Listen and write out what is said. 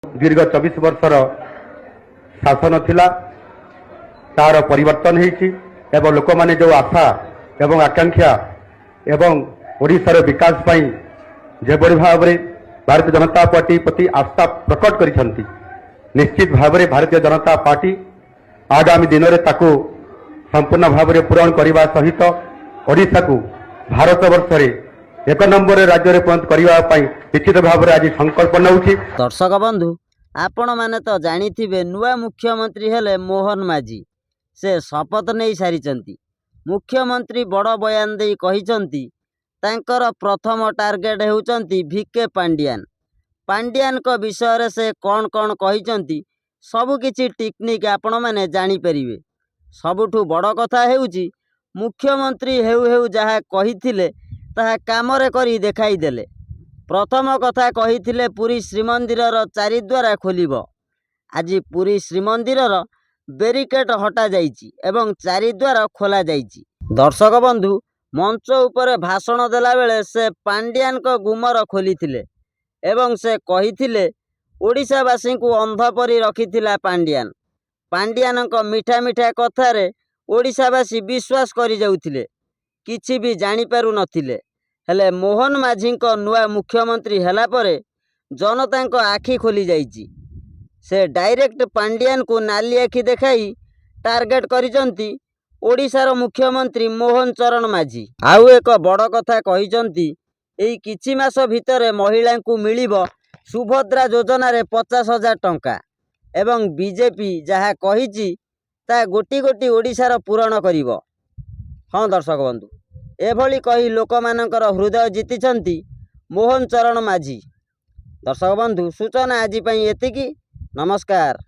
दीर्घ 24 वर्षर शासन थिला तार परिवर्तन होईछि एवं लोक माने जो आशा एवं आकांक्षा एवं ओडिशार विकास पई जेबड़ी भाव में भारतीय जनता पार्टी प्रति आस्था प्रकट करिसंती। निश्चित भाव में भारतीय जनता पार्टी आगामी दिन में ताकू संपूर्ण भाव में पूरण करने सहित ओडिशा को भारत वर्ष एक नंबर राज्य में परिणत करने निश्चित भाव में आज संकल्प नौछि। दर्शक बंधु आपण माने तो जानिथिबे नुआ मुख्यमंत्री हेले मोहन माझी से शपथ नहीं सारी। मुख्यमंत्री बड़ बयान दे कहिसंती तांकर प्रथम टार्गेट हेउचंती भिके पांडियान। पांडियान को विषय से कौन कौन कहिसंती सबु किछि टेक्निक आपण माने जानि परिबे। सबुठु बड़ कथा हेउची मुख्यमंत्री हेउ हेउ जहा कहिथिले ताहा कामरे करी देखाई देले। प्रथम कथा कहिथिले पुरी श्रीमंदिरर चारिद्वारा खोलिब। आज पुरी श्रीमंदिरर बेरिकेड हटा जाइछि एवं चारिद्वार खोला जाइछि। दर्शक बंधु मंच उपरे भाषण देला बेले से पांडियान को गुमर खोलिथिले एवं से कहिथिले ओडिशावासी को अंध परी रखिथिला पांडियान। पांडियान को मीठा मीठा कथारे ओडिशावासी विश्वास करि जाउथिले, किछि भी जानि पारु नथिले। हेले मोहन माझी को नुआ मुख्यमंत्री हेला परे जनता को आखि खोली जाइछि। से डायरेक्ट पांडियान को नाली आखि देखाई टार्गेट करिसंती ओडिशार मुख्यमंत्री मोहन चरण माझी। आउ एक बड़ कथा कहिसंती एई किछि मास भितरे महिला को मिलिबो सुभद्रा योजना रे 50,000 टंका एवं बीजेपी जहा कहिछि ता गोटी गोटी ओडिशार पूरण करिवो। हाँ दर्शक बंधु एभली कही लोक मानकर हृदय जीतिछंती मोहन चरण माझी। दर्शक बंधु सूचना आज पई एतिकी। नमस्कार।